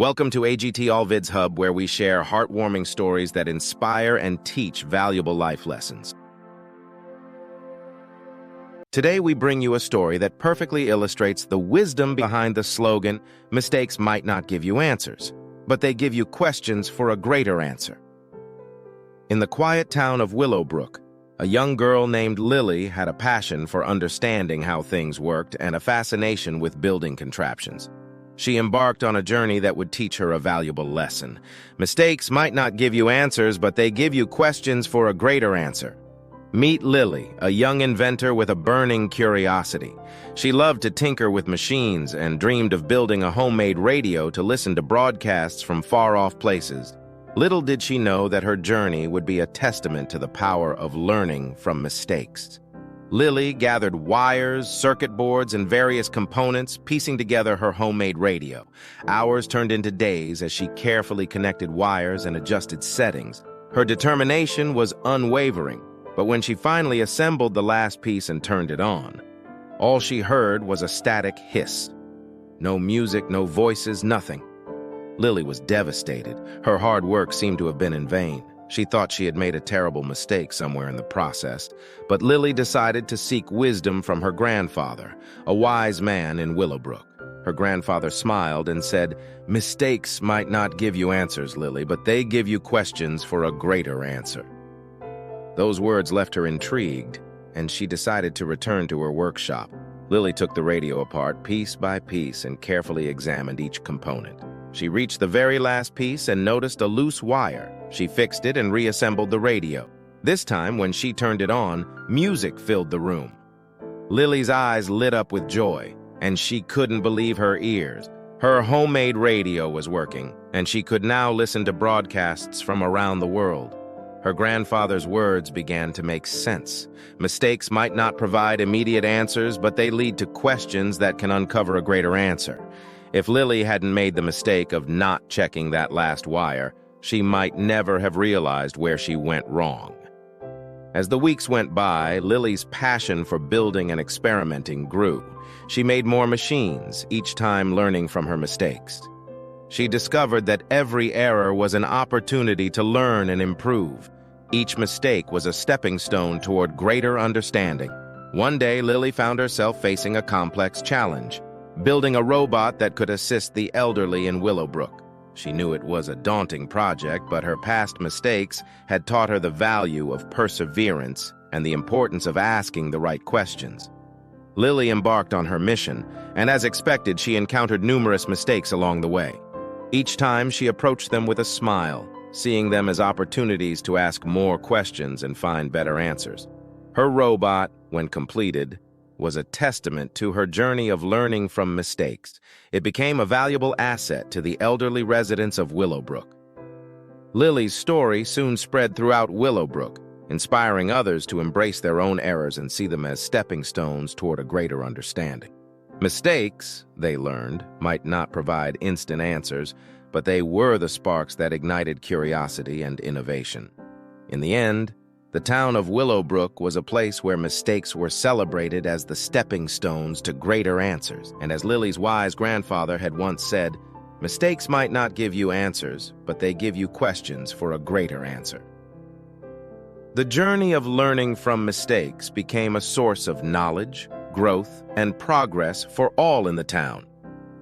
Welcome to AGT AllVids Hub, where we share heartwarming stories that inspire and teach valuable life lessons. Today, we bring you a story that perfectly illustrates the wisdom behind the slogan, "Mistakes might not give you answers, but they give you questions for a greater answer." In the quiet town of Willowbrook, a young girl named Lily had a passion for understanding how things worked and a fascination with building contraptions. She embarked on a journey that would teach her a valuable lesson. Mistakes might not give you answers, but they give you questions for a greater answer. Meet Lily, a young inventor with a burning curiosity. She loved to tinker with machines and dreamed of building a homemade radio to listen to broadcasts from far-off places. Little did she know that her journey would be a testament to the power of learning from mistakes. Lily gathered wires, circuit boards, and various components, piecing together her homemade radio. Hours turned into days as she carefully connected wires and adjusted settings. Her determination was unwavering, but when she finally assembled the last piece and turned it on, all she heard was a static hiss. No music, no voices, nothing. Lily was devastated. Her hard work seemed to have been in vain. She thought she had made a terrible mistake somewhere in the process, but Lily decided to seek wisdom from her grandfather, a wise man in Willowbrook. Her grandfather smiled and said, "Mistakes might not give you answers, Lily, but they give you questions for a greater answer." Those words left her intrigued, and she decided to return to her workshop. Lily took the radio apart piece by piece and carefully examined each component. She reached the very last piece and noticed a loose wire. She fixed it and reassembled the radio. This time, when she turned it on, music filled the room. Lily's eyes lit up with joy, and she couldn't believe her ears. Her homemade radio was working, and she could now listen to broadcasts from around the world. Her grandfather's words began to make sense. Mistakes might not provide immediate answers, but they lead to questions that can uncover a greater answer. If Lily hadn't made the mistake of not checking that last wire, she might never have realized where she went wrong. As the weeks went by, Lily's passion for building and experimenting grew. She made more machines, each time learning from her mistakes. She discovered that every error was an opportunity to learn and improve. Each mistake was a stepping stone toward greater understanding. One day, Lily found herself facing a complex challenge: building a robot that could assist the elderly in Willowbrook. She knew it was a daunting project, but her past mistakes had taught her the value of perseverance and the importance of asking the right questions. Lily embarked on her mission, and as expected, she encountered numerous mistakes along the way. Each time, she approached them with a smile, seeing them as opportunities to ask more questions and find better answers. Her robot, when completed, was a testament to her journey of learning from mistakes. It became a valuable asset to the elderly residents of Willowbrook. Lily's story soon spread throughout Willowbrook, inspiring others to embrace their own errors and see them as stepping stones toward a greater understanding. Mistakes, they learned, might not provide instant answers, but they were the sparks that ignited curiosity and innovation. In the end, the town of Willowbrook was a place where mistakes were celebrated as the stepping stones to greater answers. And as Lily's wise grandfather had once said, "Mistakes might not give you answers, but they give you questions for a greater answer." The journey of learning from mistakes became a source of knowledge, growth, and progress for all in the town.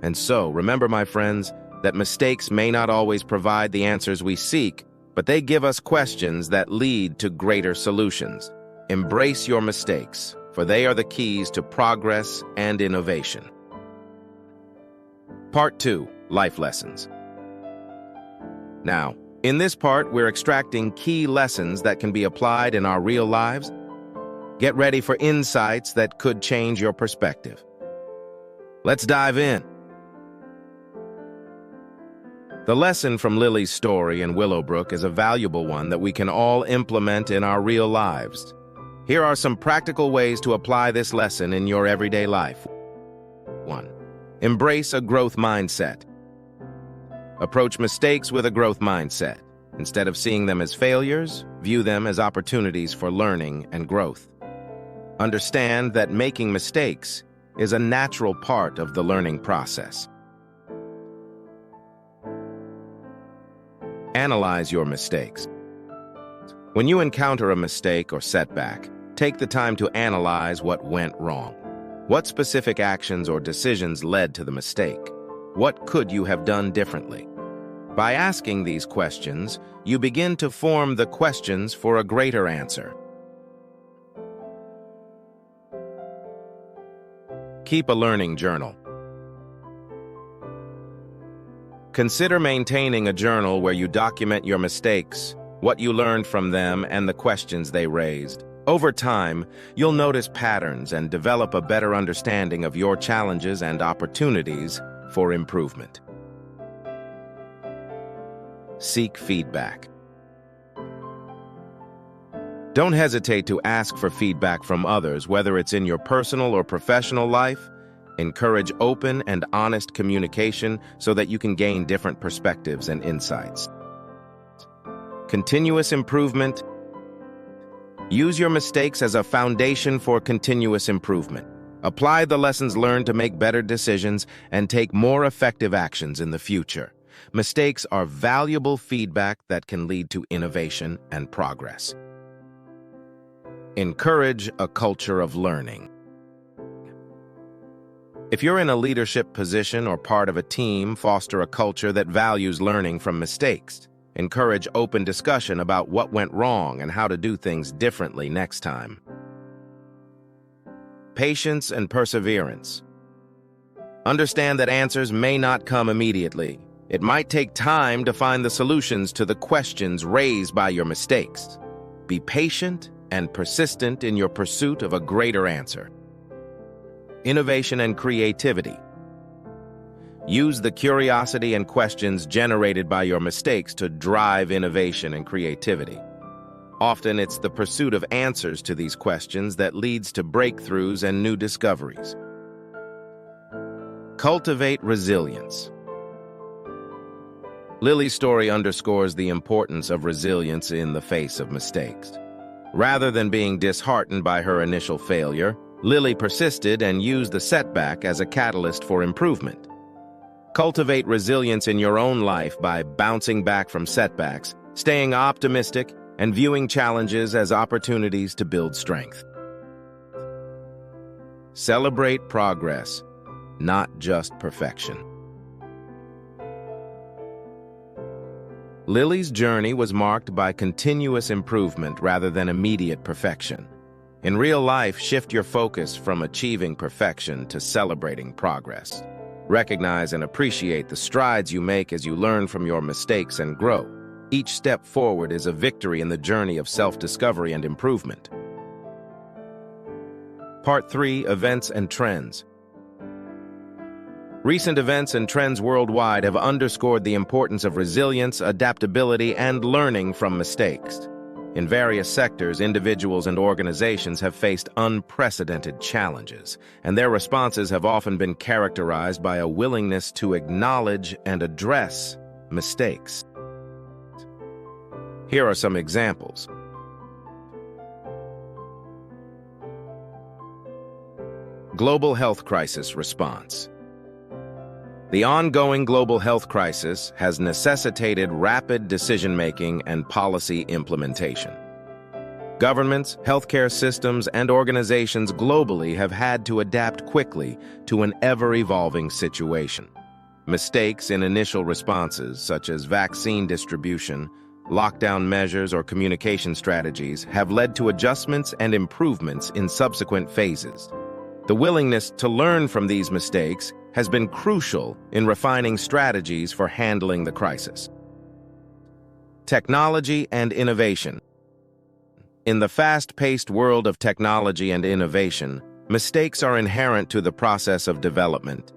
And so, remember, my friends, that mistakes may not always provide the answers we seek, but they give us questions that lead to greater solutions. Embrace your mistakes, for they are the keys to progress and innovation. Part 2, Life Lessons. Now, in this part, we're extracting key lessons that can be applied in our real lives. Get ready for insights that could change your perspective. Let's dive in. The lesson from Lily's story in Willowbrook is a valuable one that we can all implement in our real lives. Here are some practical ways to apply this lesson in your everyday life. 1. Embrace a growth mindset. Approach mistakes with a growth mindset. Instead of seeing them as failures, view them as opportunities for learning and growth. Understand that making mistakes is a natural part of the learning process. Analyze your mistakes. When you encounter a mistake or setback, take the time to analyze what went wrong. What specific actions or decisions led to the mistake? What could you have done differently? By asking these questions, you begin to form the questions for a greater answer. Keep a learning journal. Consider maintaining a journal where you document your mistakes, what you learned from them, and the questions they raised. Over time, you'll notice patterns and develop a better understanding of your challenges and opportunities for improvement. Seek feedback. Don't hesitate to ask for feedback from others, whether it's in your personal or professional life. Encourage open and honest communication so that you can gain different perspectives and insights. Continuous improvement. Use your mistakes as a foundation for continuous improvement. Apply the lessons learned to make better decisions and take more effective actions in the future. Mistakes are valuable feedback that can lead to innovation and progress. Encourage a culture of learning. If you're in a leadership position or part of a team, foster a culture that values learning from mistakes. Encourage open discussion about what went wrong and how to do things differently next time. Patience and perseverance. Understand that answers may not come immediately. It might take time to find the solutions to the questions raised by your mistakes. Be patient and persistent in your pursuit of a greater answer. Innovation and creativity. Use the curiosity and questions generated by your mistakes to drive innovation and creativity. Often it's the pursuit of answers to these questions that leads to breakthroughs and new discoveries. Cultivate resilience. Lily's story underscores the importance of resilience in the face of mistakes. Rather than being disheartened by her initial failure, Lily persisted and used the setback as a catalyst for improvement. Cultivate resilience in your own life by bouncing back from setbacks, staying optimistic, and viewing challenges as opportunities to build strength. Celebrate progress, not just perfection. Lily's journey was marked by continuous improvement rather than immediate perfection. In real life, shift your focus from achieving perfection to celebrating progress. Recognize and appreciate the strides you make as you learn from your mistakes and grow. Each step forward is a victory in the journey of self-discovery and improvement. Part 3: Events and Trends. Recent events and trends worldwide have underscored the importance of resilience, adaptability, and learning from mistakes. In various sectors, individuals and organizations have faced unprecedented challenges, and their responses have often been characterized by a willingness to acknowledge and address mistakes. Here are some examples. Global health crisis response. The ongoing global health crisis has necessitated rapid decision-making and policy implementation. Governments, healthcare systems, and organizations globally have had to adapt quickly to an ever-evolving situation. Mistakes in initial responses, such as vaccine distribution, lockdown measures, or communication strategies, have led to adjustments and improvements in subsequent phases. The willingness to learn from these mistakes has been crucial in refining strategies for handling the crisis. Technology and innovation. In the fast-paced world of technology and innovation, mistakes are inherent to the process of development.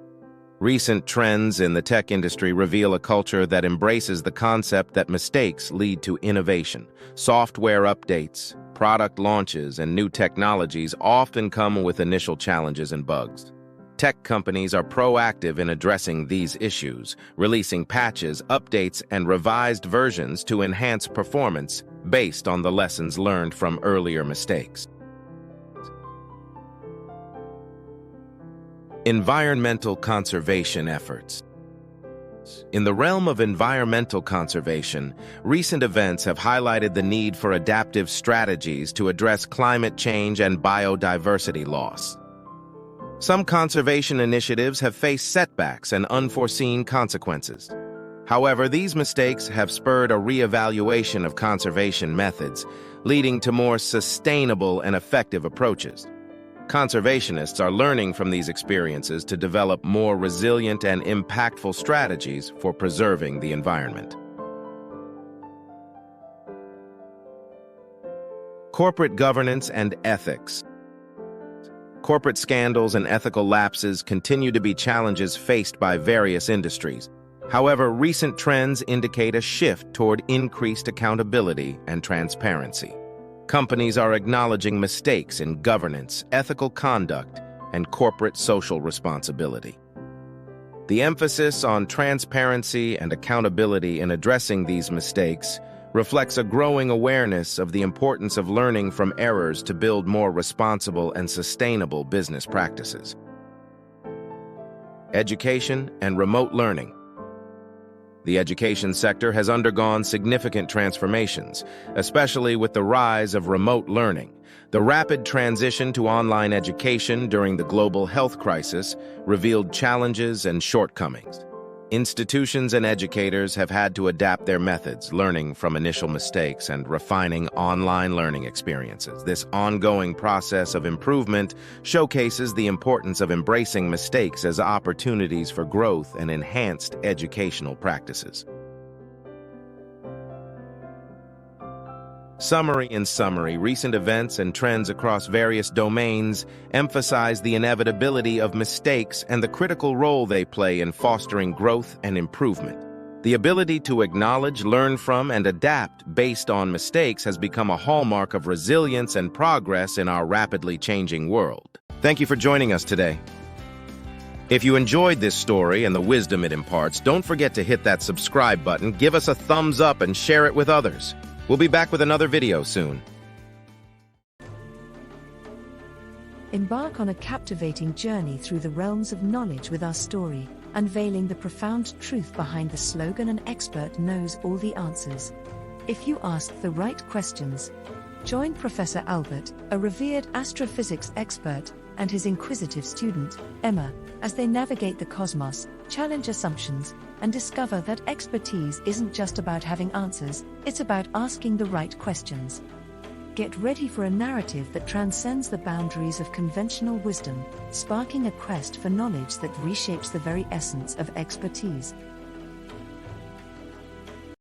Recent trends in the tech industry reveal a culture that embraces the concept that mistakes lead to innovation. Software updates, product launches, and new technologies often come with initial challenges and bugs. Tech companies are proactive in addressing these issues, releasing patches, updates, and revised versions to enhance performance based on the lessons learned from earlier mistakes. Environmental conservation efforts. In the realm of environmental conservation, recent events have highlighted the need for adaptive strategies to address climate change and biodiversity loss. Some conservation initiatives have faced setbacks and unforeseen consequences. However, these mistakes have spurred a reevaluation of conservation methods, leading to more sustainable and effective approaches. Conservationists are learning from these experiences to develop more resilient and impactful strategies for preserving the environment. Corporate governance and ethics. Corporate scandals and ethical lapses continue to be challenges faced by various industries. However, recent trends indicate a shift toward increased accountability and transparency. Companies are acknowledging mistakes in governance, ethical conduct, and corporate social responsibility. The emphasis on transparency and accountability in addressing these mistakes reflects a growing awareness of the importance of learning from errors to build more responsible and sustainable business practices. Education and remote learning. The education sector has undergone significant transformations, especially with the rise of remote learning. The rapid transition to online education during the global health crisis revealed challenges and shortcomings. Institutions and educators have had to adapt their methods, learning from initial mistakes and refining online learning experiences. This ongoing process of improvement showcases the importance of embracing mistakes as opportunities for growth and enhanced educational practices. In summary, recent events and trends across various domains emphasize the inevitability of mistakes and the critical role they play in fostering growth and improvement. The ability to acknowledge, learn from, and adapt based on mistakes has become a hallmark of resilience and progress in our rapidly changing world. Thank you for joining us today. If you enjoyed this story and the wisdom it imparts, don't forget to hit that subscribe button, give us a thumbs up, and share it with others. We'll be back with another video soon. Embark on a captivating journey through the realms of knowledge with our story, unveiling the profound truth behind the slogan "An expert knows all the answers." If you ask the right questions, join Professor Albert, a revered astrophysics expert, and his inquisitive student, Emma, as they navigate the cosmos, challenge assumptions, and discover that expertise isn't just about having answers, it's about asking the right questions. Get ready for a narrative that transcends the boundaries of conventional wisdom, sparking a quest for knowledge that reshapes the very essence of expertise.